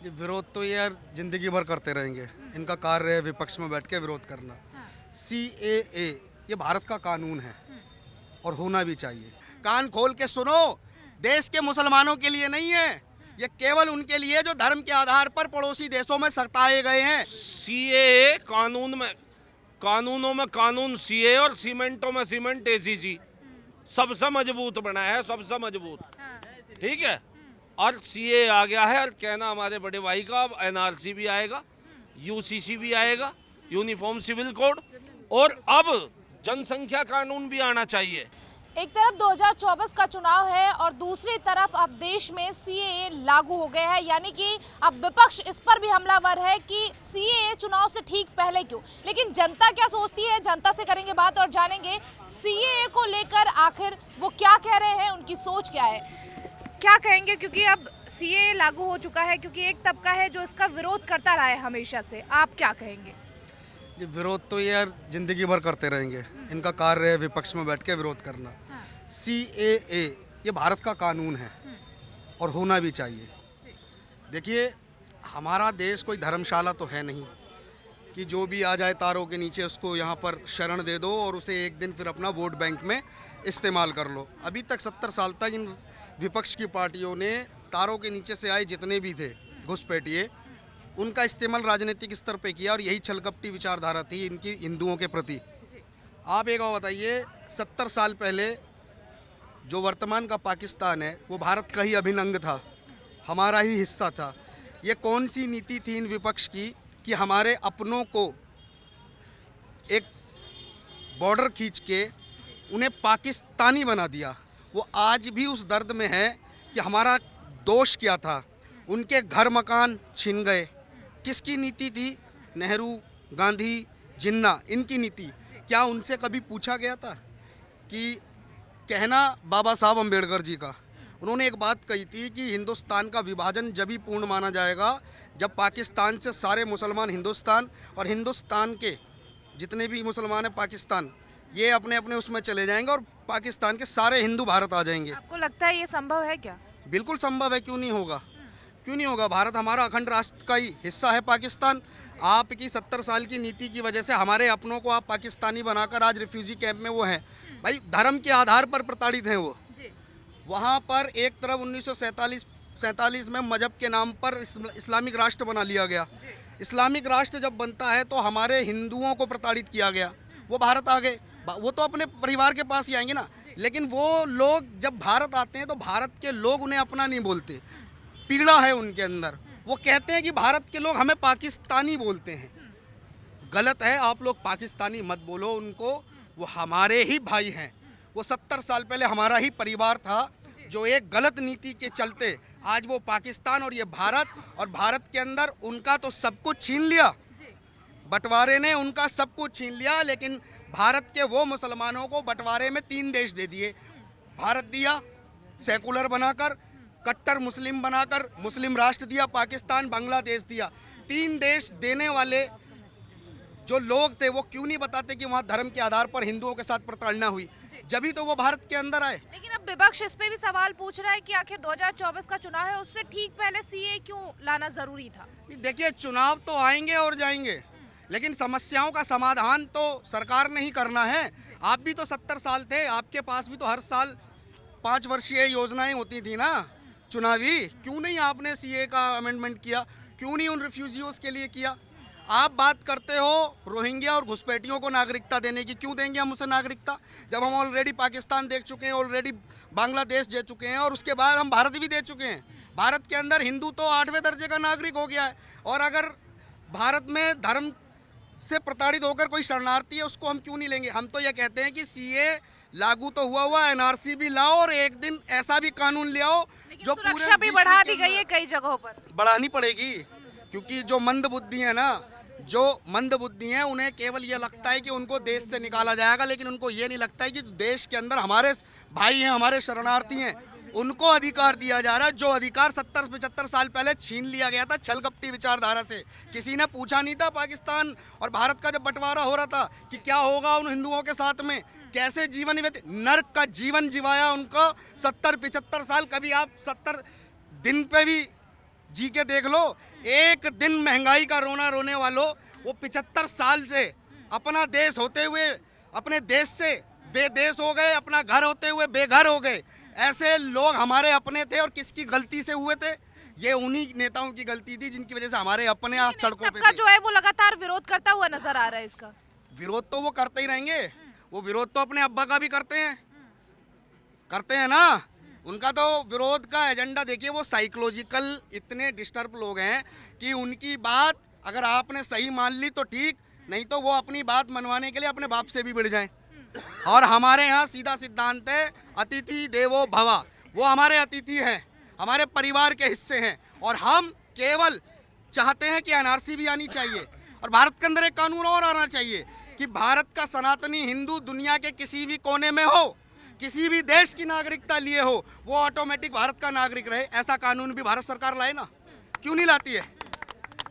ये विरोध तो ये यार जिंदगी भर करते रहेंगे। इनका कार्य है विपक्ष में बैठ के विरोध करना। CAA ये भारत का कानून है और होना भी चाहिए। कान खोल के सुनो, देश के मुसलमानों के लिए नहीं है, ये केवल उनके लिए जो धर्म के आधार पर पड़ोसी देशों में सताए गए हैं। सीएए कानूनों में कानून सीए और सीमेंटों में सीमेंट एसीसी सबसे मजबूत बना है, सबसे मजबूत। ठीक है। और सीए आ गया है और कहना हमारे बड़े भाई का, अब एनआरसी भी आएगा, यूसीसी भी आएगा, यूनिफॉर्म सिविल कोड, और अब जनसंख्या कानून भी आना चाहिए। एक तरफ 2024 का चुनाव है और दूसरी तरफ अब देश में सीएए लागू हो गया है, यानी कि अब विपक्ष इस पर भी हमलावर है कि सीएए चुनाव से ठीक पहले क्यों। लेकिन जनता क्या सोचती है, जनता से करेंगे बात और जानेंगे सीएए को लेकर आखिर वो क्या कह रहे हैं, उनकी सोच क्या है, क्या कहेंगे। क्योंकि अब सीएए लागू हो चुका है, क्योंकि एक तबका है जो इसका विरोध करता रहा है हमेशा से। आप क्या कहेंगे? ये विरोध तो ये यार जिंदगी भर करते रहेंगे। इनका कार्य है विपक्ष में बैठ के विरोध करना। CAA ये भारत का कानून है और होना भी चाहिए। देखिए, हमारा देश कोई धर्मशाला तो है नहीं कि जो भी आ जाए तारों के नीचे उसको यहाँ पर शरण दे दो और उसे एक दिन फिर अपना वोट बैंक में इस्तेमाल कर लो। अभी तक 70 साल तक इन विपक्ष की पार्टियों ने तारों के नीचे से आए जितने भी थे घुसपैठिए, उनका इस्तेमाल राजनीतिक स्तर पे किया और यही छलकपटी विचारधारा थी इनकी हिंदुओं के प्रति। आप एक और बताइए, 70 साल पहले जो वर्तमान का पाकिस्तान है वो भारत का ही अभिन्न अंग था, हमारा ही हिस्सा था। ये कौन सी नीति थी इन विपक्ष की कि हमारे अपनों को एक बॉर्डर खींच के उन्हें पाकिस्तानी बना दिया। वो आज भी उस दर्द में है कि हमारा दोष क्या था। उनके घर मकान छीन गए। किसकी नीति थी? नेहरू, गांधी, जिन्ना, इनकी नीति। क्या उनसे कभी पूछा गया था? कि कहना बाबा साहब अम्बेडकर जी का, उन्होंने एक बात कही थी कि हिंदुस्तान का विभाजन जब ही पूर्ण माना जाएगा जब पाकिस्तान से सारे मुसलमान हिंदुस्तान और हिंदुस्तान के जितने भी मुसलमान हैं पाकिस्तान, ये अपने अपने उसमें चले जाएंगे और पाकिस्तान के सारे हिंदू भारत आ जाएंगे। आपको लगता है ये संभव है क्या? बिल्कुल संभव है, क्यों नहीं होगा, क्यों नहीं होगा। भारत हमारा अखंड राष्ट्र का ही हिस्सा है पाकिस्तान। आपकी 70 साल की नीति की वजह से हमारे अपनों को आप पाकिस्तानी बनाकर आज रिफ्यूजी कैंप में वो हैं। भाई, धर्म के आधार पर प्रताड़ित हैं वो। वहाँ पर एक तरफ 1947 में मजहब के नाम पर इस्लामिक राष्ट्र बना लिया गया। इस्लामिक राष्ट्र जब बनता है तो हमारे हिंदुओं को प्रताड़ित किया गया। वो भारत आ गए, वो तो अपने परिवार के पास ही आएंगे ना। लेकिन वो लोग जब भारत आते हैं तो भारत के लोग उन्हें अपना नहीं बोलते, पीड़ा है उनके अंदर। वो कहते हैं कि भारत के लोग हमें पाकिस्तानी बोलते हैं। गलत है, आप लोग पाकिस्तानी मत बोलो उनको, वो हमारे ही भाई हैं। वो 70 साल पहले हमारा ही परिवार था जो एक गलत नीति के चलते आज वो पाकिस्तान और ये भारत, और भारत के अंदर उनका तो सब कुछ छीन लिया, बंटवारे ने उनका सब कुछ छीन लिया। लेकिन भारत के वो मुसलमानों को बंटवारे में 3 देश दे दिए। भारत दिया सेकुलर बनाकर, कट्टर मुस्लिम बनाकर मुस्लिम राष्ट्र दिया, पाकिस्तान, बांग्लादेश दिया। 3 देश देने वाले जो लोग थे वो क्यों नहीं बताते कि वहाँ धर्म के आधार पर हिंदुओं के साथ प्रताड़ना हुई, जब ही तो वो भारत के अंदर आए। लेकिन अब विपक्ष इस पे भी सवाल पूछ रहा है कि आखिर 2024 का चुनाव है, उससे ठीक पहले सीए क्यों लाना जरूरी था? देखिए, चुनाव तो आएंगे और जाएंगे, लेकिन समस्याओं का समाधान तो सरकार ने ही करना है। आप भी तो 70 साल थे, आपके पास भी तो हर साल 5 वर्षीय योजनाएं होती थी ना चुनावी। क्यों नहीं आपने सीए का अमेंडमेंट किया? क्यों नहीं उन रिफ्यूजियोज के लिए किया? आप बात करते हो रोहिंग्या और घुसपैठियों को नागरिकता देने की, क्यों देंगे हम उसे नागरिकता जब हम ऑलरेडी पाकिस्तान देख चुके हैं, ऑलरेडी बांग्लादेश दे चुके हैं और उसके बाद हम भारत भी दे चुके हैं। भारत के अंदर हिंदू तो 8वें दर्जे का नागरिक हो गया है। और अगर भारत में धर्म से प्रताड़ित होकर कोई शरणार्थी है उसको हम क्यों नहीं लेंगे? हम तो ये कहते हैं कि सीए लागू तो हुआ, एनआरसी भी लाओ और एक दिन ऐसा भी कानून ले आओ जो सुरक्षा भी बढ़ा दी गई है कई जगहों पर। बढ़ानी पड़ेगी, क्योंकि जो मंद बुद्धि है ना, जो मंद बुद्धि हैं उन्हें केवल ये लगता है कि उनको देश से निकाला जाएगा, लेकिन उनको ये नहीं लगता है कि देश के अंदर हमारे भाई हैं, हमारे शरणार्थी हैं, उनको अधिकार दिया जा रहा है। जो अधिकार 70-75 साल पहले छीन लिया गया था छलकपटी विचारधारा से। किसी ने पूछा नहीं था पाकिस्तान और भारत का जब बंटवारा हो रहा था कि क्या होगा उन हिंदुओं के साथ में, कैसे जीवन व्यतीत, नर्क का जीवन जिवाया उनको 70-75 साल। कभी आप 70 दिन पे भी जी के देख लो, एक दिन महंगाई का रोना रोने वालों, वो 75 साल से अपना देश होते हुए अपने देश से बेदेश हो गए, अपना घर होते हुए बेघर हो गए। ऐसे लोग हमारे अपने थे और किसकी गलती से हुए थे? ये उन्हीं नेताओं की गलती थी जिनकी वजह से हमारे अपने आज सड़कों पे सबका थे। जो है वो लगातार विरोध करता हुआ नजर आ रहा है इसका। विरोध तो वो करते ही रहेंगे, वो विरोध तो अपने अब्बा का भी करते हैं ना। उनका तो विरोध का एजेंडा देखिए, वो साइकोलॉजिकल इतने डिस्टर्ब लोग हैं कि उनकी बात अगर आपने सही मान ली तो ठीक, नहीं तो वो अपनी बात मनवाने के लिए अपने बाप से भी बढ़ जाएं। और हमारे यहाँ सीधा सिद्धांत है, अतिथि देवो भव। वो हमारे अतिथि हैं, हमारे परिवार के हिस्से हैं, और हम केवल चाहते हैं कि एनआरसी भी आनी चाहिए और भारत के अंदर एक कानून और आना चाहिए कि भारत का सनातनी हिंदू दुनिया के किसी भी कोने में हो, किसी भी देश की नागरिकता लिए हो, वो ऑटोमेटिक भारत का नागरिक रहे। ऐसा कानून भी भारत सरकार लाए ना, क्यों नहीं लाती है?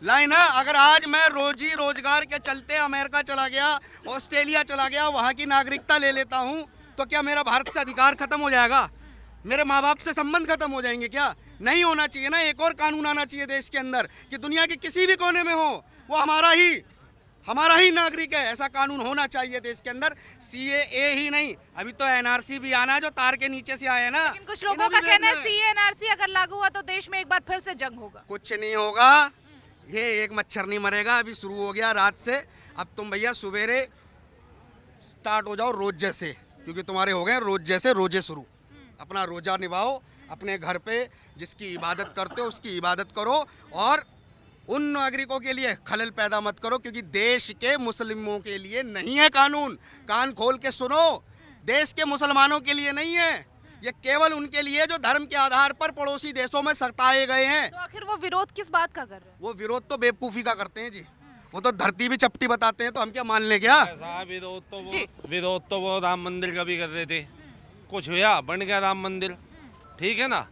लाए ना। अगर आज मैं रोजी रोजगार के चलते अमेरिका चला गया, ऑस्ट्रेलिया चला गया, वहाँ की नागरिकता ले लेता हूँ, तो क्या मेरा भारत से अधिकार खत्म हो जाएगा? मेरे माँ बाप से संबंध खत्म हो जाएंगे क्या? नहीं होना चाहिए ना। एक और कानून आना चाहिए देश के अंदर कि दुनिया के किसी भी कोने में हो, वो हमारा ही नागरिक है। ऐसा कानून होना चाहिए देश के अंदर। सीएए ही नहीं, अभी तो एनआरसी भी आना है जो तार के नीचे से आया है ना। लेकिन कुछ लोगों का कहना है सीए एनआरसी अगर लागू हुआ तो देश में एक बार फिर से जंग होगा। कुछ नहीं होगा, ये एक मच्छर नहीं मरेगा। अभी शुरू हो गया रात से, अब तुम भैया सवेरे स्टार्ट हो जाओ रोज जैसे, क्योंकि तुम्हारे हो गए रोज जैसे रोजे शुरू। अपना रोजा निभाओ, अपने घर पे जिसकी इबादत करते हो उसकी इबादत करो, और उन नागरिकों के लिए खलल पैदा मत करो, क्योंकि देश के मुस्लिमों के लिए नहीं है कानून। कान खोल के सुनो, देश के मुसलमानों के लिए नहीं है, ये केवल उनके लिए जो धर्म के आधार पर पड़ोसी देशों में सताए गए हैं। तो आखिर वो विरोध किस बात का कर रहे हैं? वो विरोध तो बेवकूफ़ी का करते हैं जी, वो तो धरती भी चपटी बताते हैं, तो हम क्या मान लें क्या? ऐसा विरोध तो वो राम मंदिर का भी कर रहे थे, कुछ हुआ बन गया राम मंदिर, ठीक है ना।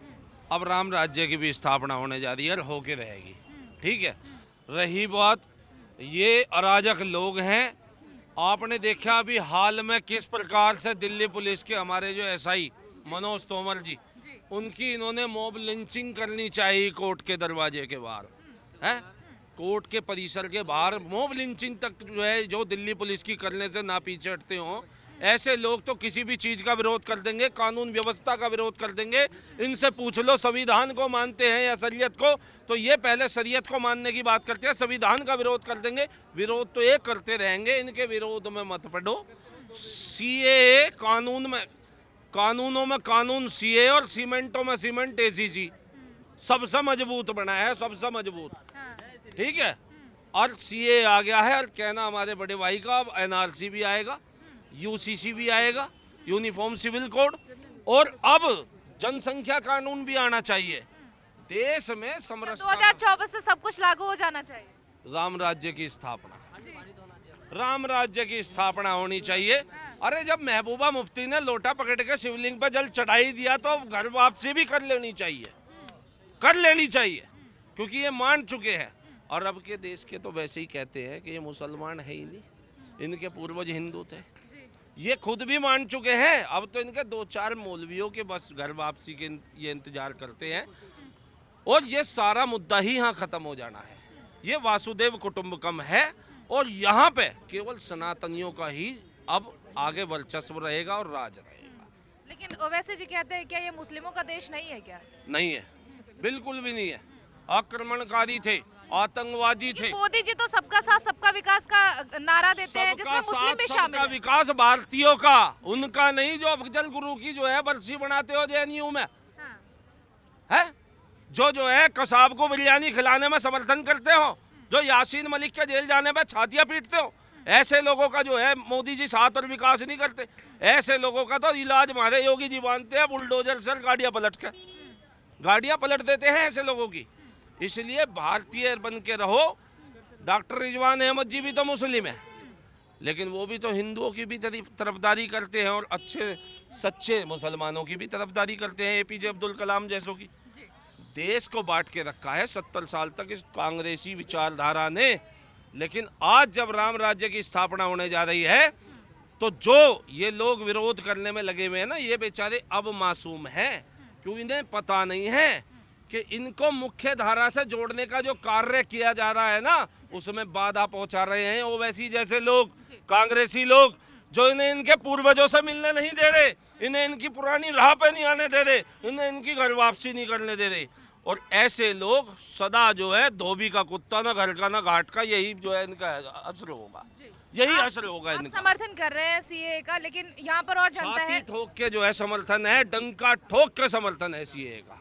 अब राम राज्य की भी स्थापना होने जा रही है और होके रहेगी, ठीक है। रही बात ये अराजक लोग हैं, आपने देखा अभी हाल में किस प्रकार से दिल्ली पुलिस के हमारे जो एसआई मनोज तोमर जी, उनकी इन्होंने मॉब लिंचिंग करनी चाहिए कोर्ट के दरवाजे के बाहर, है कोर्ट के परिसर के बाहर मॉब लिंचिंग तक जो है, जो दिल्ली पुलिस की करने से ना पीछे हटते हों। ऐसे लोग तो किसी भी चीज़ का विरोध कर देंगे, कानून व्यवस्था का विरोध कर देंगे। इनसे पूछ लो संविधान को मानते हैं या शरीयत को, तो ये पहले शरीयत को मानने की बात करते हैं, संविधान का विरोध कर देंगे। विरोध तो ये करते रहेंगे, इनके विरोध में मत पड़ो। सीएए कानूनों में कानून सीए और सीमेंटों में सीमेंट एसीसी, सबसे मजबूत बना है, सबसे मजबूत, ठीक है। और सीए आ गया है, और कहना हमारे बड़े भाई का, अब एनआरसी भी आएगा, यूसीसी भी आएगा, यूनिफॉर्म सिविल कोड, और अब जनसंख्या कानून भी आना चाहिए। देश में संरचना 2024 से सब कुछ लागू हो जाना चाहिए। राम राज्य की स्थापना, राम राज्य की स्थापना होनी चाहिए। अरे जब महबूबा मुफ्ती ने लोटा पकड़ के शिवलिंग पर जल चढ़ाई दिया तो घर वापसी भी कर लेनी चाहिए, क्योंकि ये मान चुके हैं। और अब के देश के तो वैसे ही कहते हैं कि ये मुसलमान है ही नहीं, इनके पूर्वज हिंदू थे, ये खुद भी मान चुके हैं। अब तो इनके 2-4 मौलवियों के बस घर वापसी के ये इंतजार करते हैं, और ये सारा मुद्दा ही यहाँ खत्म हो जाना है। ये वासुदेव कुटुंबकम है, और यहाँ पे केवल सनातनियों का ही अब आगे वर्चस्व रहेगा और राज रहेगा। लेकिन ओवैसी जी कहते हैं क्या ये मुस्लिमों का देश नहीं है क्या? नहीं है, बिल्कुल भी नहीं है। आक्रमणकारी थे, आतंकवादी थे। मोदी जी तो सबका साथ सबका विकास का नारा देते हैं, जिसमें मुस्लिम भी शामिल है। विकास भारतीयों का, उनका नहीं। जो अफजल गुरु की जो है बरसी बनाते हो जेएनयू में, है जो है कसाब को बिरयानी खिलाने में समर्थन करते हो, जो यासीन मलिक के जेल जाने में छातियां पीटते हो, ऐसे लोगों का जो है मोदी जी साथ और विकास नहीं करते। ऐसे लोगों का तो इलाज हमारे योगी जी मानते हैं, बुलडोजर से गाड़ियां पलट देते हैं ऐसे लोगों की। इसलिए भारतीय बन के रहो। डॉक्टर रिजवान अहमद जी भी तो मुस्लिम है, लेकिन वो भी तो हिंदुओं की भी तरफदारी करते हैं, और अच्छे सच्चे मुसलमानों की भी तरफदारी करते हैं। एपीजे अब्दुल कलाम जैसों की। देश को बांट के रखा है 70 साल तक इस कांग्रेसी विचारधारा ने। लेकिन आज जब राम राज्य की स्थापना होने जा रही है, तो जो ये लोग विरोध करने में लगे हुए हैं ना, ये बेचारे अब मासूम हैं, क्योंकि इन्हें पता नहीं है कि इनको मुख्य धारा से जोड़ने का जो कार्य किया जा रहा है ना, उसमें बाधा पहुंचा रहे हैं ओवैसी जैसे लोग, कांग्रेसी लोग, जो इन्हें इनके पूर्वजों से मिलने नहीं दे रहे, इन्हें इनकी पुरानी राह पे नहीं आने दे रहे, इन्हें इनकी घर वापसी नहीं करने दे रहे। और ऐसे लोग सदा जो है धोबी का कुत्ता, ना घर का ना घाट का, यही जो है इनका असर होगा, यही असर होगा आप इनका। समर्थन कर रहे हैं सीए का, लेकिन यहाँ पर और जनता छाती है ठोक के जो है समर्थन है, डंका ठोक के समर्थन है सीए का।